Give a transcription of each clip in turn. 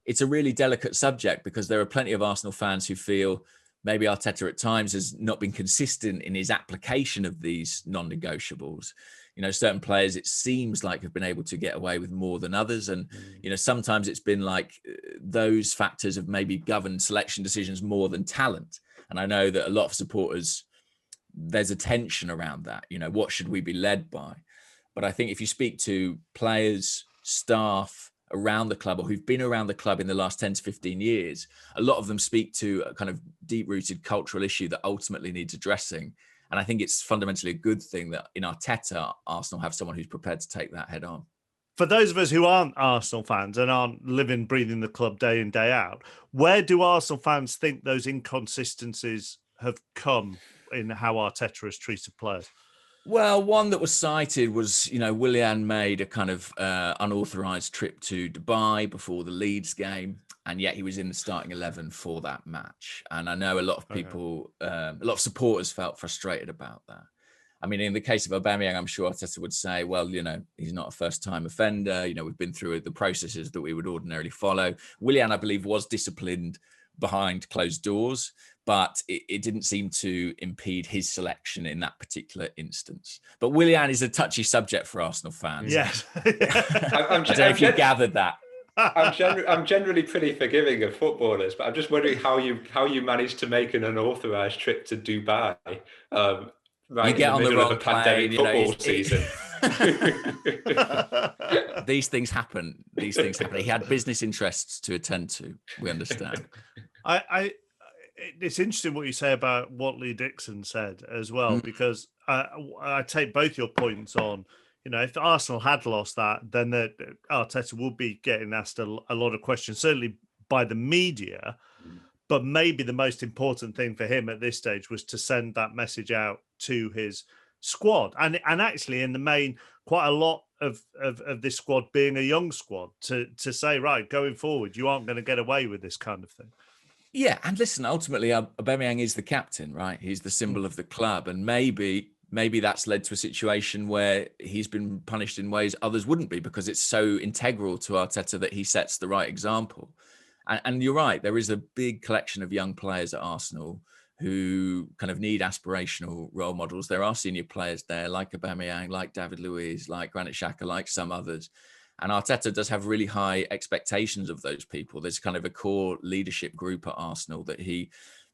it's a really delicate subject because there are plenty of Arsenal fans who feel maybe Arteta at times has not been consistent in his application of these non-negotiables. Certain players, it seems like, have been able to get away with more than others. And, sometimes it's been like those factors have maybe governed selection decisions more than talent. And I know that a lot of supporters, there's a tension around that. What should we be led by? But I think if you speak to players, staff around the club, or who've been around the club in the last 10 to 15 years, a lot of them speak to a kind of deep-rooted cultural issue that ultimately needs addressing. And I think it's fundamentally a good thing that in Arteta, Arsenal have someone who's prepared to take that head on. For those of us who aren't Arsenal fans and aren't living, breathing the club day in, day out, where do Arsenal fans think those inconsistencies have come in how Arteta has treated players? Well, one that was cited was, Willian made a kind of unauthorised trip to Dubai before the Leeds game, and yet he was in the starting 11 for that match. And I know a lot of people, a lot of supporters felt frustrated about that. I mean, in the case of Aubameyang, I'm sure Arteta would say, well, he's not a first-time offender. We've been through the processes that we would ordinarily follow. Willian, I believe, was disciplined behind closed doors, but it didn't seem to impede his selection in that particular instance. But Willian is a touchy subject for Arsenal fans. Yes. I don't know if you gathered that. I'm generally pretty forgiving of footballers, but I'm just wondering how you managed to make an unauthorised trip to Dubai. Right, you get on the wrong plane, football season. These things happen. He had business interests to attend to. We understand. It's interesting what you say about what Lee Dixon said as well, because I take both your points on. If Arsenal had lost that, then Arteta would be getting asked a lot of questions, certainly by the media. But maybe the most important thing for him at this stage was to send that message out to his squad. And actually, in the main, quite a lot of this squad being a young squad to say, right, going forward, you aren't going to get away with this kind of thing. Yeah, and listen, ultimately, Aubameyang is the captain, right? He's the symbol of the club. And maybe that's led to a situation where he's been punished in ways others wouldn't be, because it's so integral to Arteta that he sets the right example. And you're right, there is a big collection of young players at Arsenal who kind of need aspirational role models. There are senior players there like Aubameyang, like David Luiz, like Granit Xhaka, like some others. And Arteta does have really high expectations of those people. There's kind of a core leadership group at Arsenal that he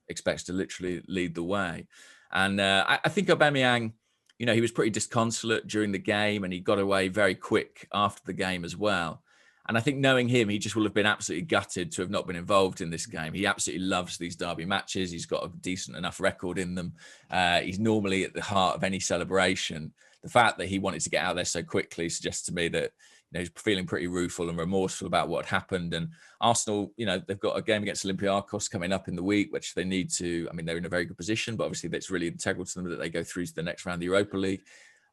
expects to literally lead the way. And I think Aubameyang, he was pretty disconsolate during the game, and he got away very quick after the game as well. And I think knowing him, he just will have been absolutely gutted to have not been involved in this game. He absolutely loves these derby matches. He's got a decent enough record in them. He's normally at the heart of any celebration. The fact that he wanted to get out there so quickly suggests to me that he's feeling pretty rueful and remorseful about what happened. And Arsenal, they've got a game against Olympiacos coming up in the week, which they need to, they're in a very good position, but obviously that's really integral to them that they go through to the next round of the Europa League.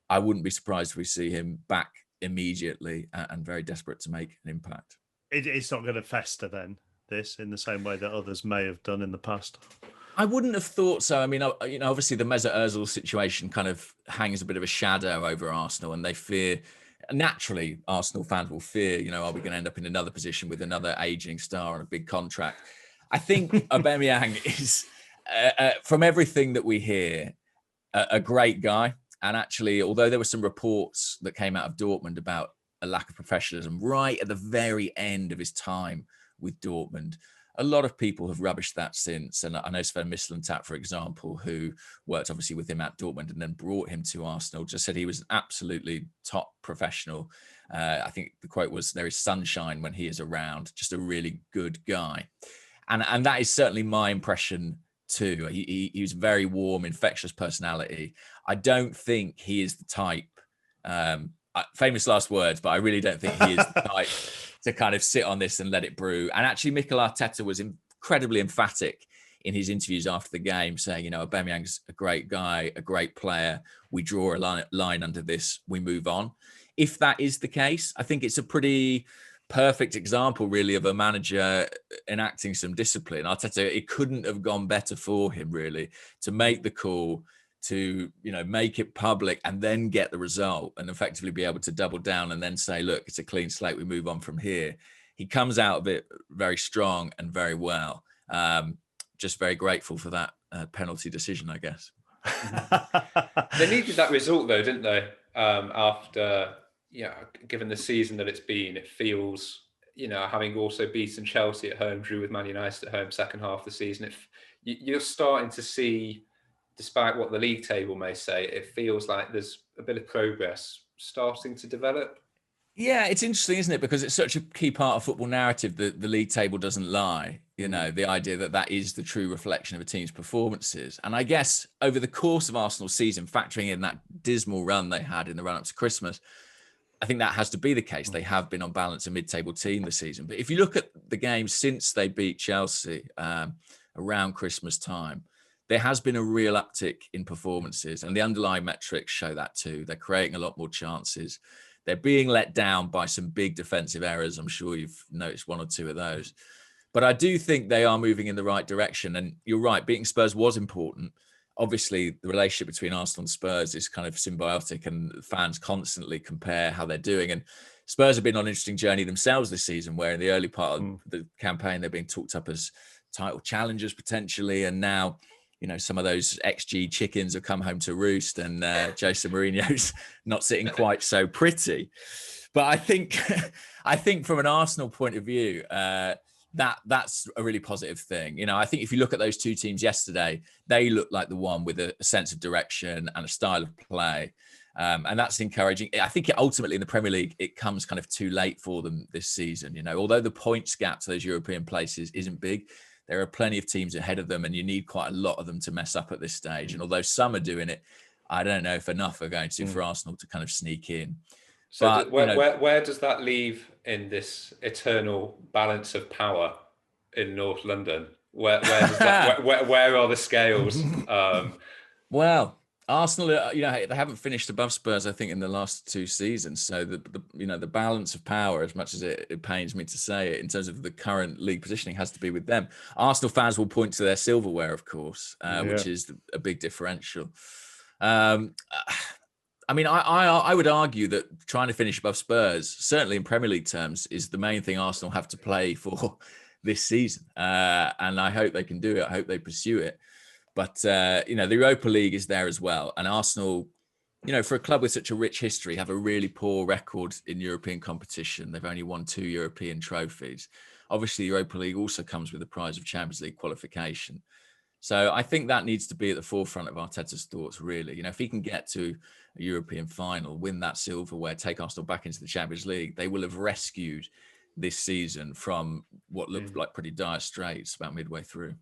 I wouldn't be surprised if we see him back immediately and very desperate to make an impact. It's not going to fester then, this, in the same way that others may have done in the past. I wouldn't have thought so. Obviously the Mesut Ozil situation kind of hangs a bit of a shadow over Arsenal, and they fear, naturally, Arsenal fans will fear, are we going to end up in another position with another aging star on a big contract? I think Aubameyang is, from everything that we hear, a great guy. And actually, although there were some reports that came out of Dortmund about a lack of professionalism right at the very end of his time with Dortmund, a lot of people have rubbished that since. And I know Sven Mislintat, for example, who worked obviously with him at Dortmund and then brought him to Arsenal, just said he was an absolutely top professional. I think the quote was, "There is sunshine when he is around," just a really good guy. And that is certainly my impression too. He was very warm, infectious personality. I don't think he is the type, famous last words, but I really don't think he is the type to kind of sit on this and let it brew. And actually, Mikel Arteta was incredibly emphatic in his interviews after the game, saying, Aubameyang's a great guy, a great player. We draw a line under this, we move on. If that is the case, I think it's a pretty perfect example, really, of a manager enacting some discipline. Arteta, it couldn't have gone better for him, really, to make the call, to make it public and then get the result and effectively be able to double down and then say, look, it's a clean slate, we move on from here. he comes out of it very strong and very well. Just very grateful for that penalty decision, I guess. They needed that result though, didn't they? After, given the season that it's been, it feels, having also beaten Chelsea at home, drew with Man United at home second half of the season, you're starting to see, despite what the league table may say, it feels like there's a bit of progress starting to develop. Yeah, it's interesting, isn't it? Because it's such a key part of football narrative that the league table doesn't lie. The idea that is the true reflection of a team's performances. And I guess over the course of Arsenal's season, factoring in that dismal run they had in the run-up to Christmas, I think that has to be the case. They have been on balance a mid-table team this season. But if you look at the games since they beat Chelsea around Christmas time, there has been a real uptick in performances. And the underlying metrics show that too. They're creating a lot more chances. They're being let down by some big defensive errors. I'm sure you've noticed one or two of those. But I do think they are moving in the right direction. And you're right, beating Spurs was important. Obviously, the relationship between Arsenal and Spurs is kind of symbiotic, and fans constantly compare how they're doing. And Spurs have been on an interesting journey themselves this season, where in the early part of the campaign, they're being talked up as title challengers potentially. And now, some of those XG chickens have come home to roost, and Jose Mourinho's not sitting quite so pretty. But I think from an Arsenal point of view, that's a really positive thing. I think if you look at those two teams yesterday, they look like the one with a sense of direction and a style of play. And that's encouraging. I think ultimately in the Premier League, it comes kind of too late for them this season. Although the points gap to those European places isn't big, there are plenty of teams ahead of them, and you need quite a lot of them to mess up at this stage. And although some are doing it, I don't know if enough are going to for Arsenal to kind of sneak in. So but, where does that leave in this eternal balance of power in North London? Where does that, where are the scales? Well, Arsenal, they haven't finished above Spurs, I think, in the last two seasons. So the balance of power, as much as it pains me to say it, in terms of the current league positioning, has to be with them. Arsenal fans will point to their silverware, of course, which is a big differential. I would argue that trying to finish above Spurs, certainly in Premier League terms, is the main thing Arsenal have to play for this season. And I hope they can do it. I hope they pursue it. But, the Europa League is there as well. And Arsenal, for a club with such a rich history, have a really poor record in European competition. They've only won 2 European trophies. Obviously, the Europa League also comes with the prize of Champions League qualification. So I think that needs to be at the forefront of Arteta's thoughts, really. If he can get to a European final, win that silverware, take Arsenal back into the Champions League, they will have rescued this season from what looked like pretty dire straits about midway through.